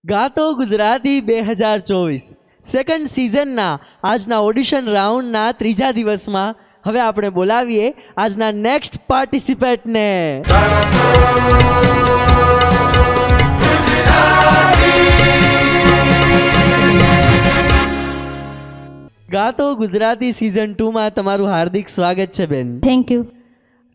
ગાતો Gujarati 2024 second સિઝનના આજના audition રાઉન્ડના ત્રીજા દિવસમાં હવે આપણે બોલાવીએ આજના નેક્સ્ટ પાર્ટિસિપેન્ટને. ગાતો ગુજરાતી સિઝન 2 માં તમારું હાર્દિક સ્વાગત છે બેન. Thank you.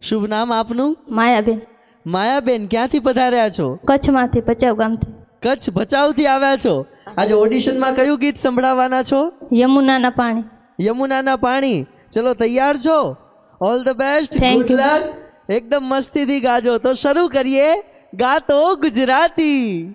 શુભ નામ આપનું? માયાબેન. માયાબેન, ક્યાંથી પધાર્યા છો? કચ્છમાંથી, ભચાઉ ગામથી. કચ્છ ભચાઉથી આવ્યા છો. આજે ઓડિશનમાં કયું ગીત સંભળાવવાના છો? યમુનાના પાણી. યમુનાના પાણી. ચલો, તૈયાર છો? All the best, good luck. એકદમ મસ્તીથી ગાજો. તો શરૂ કરીએ ગાતો ગુજરાતી.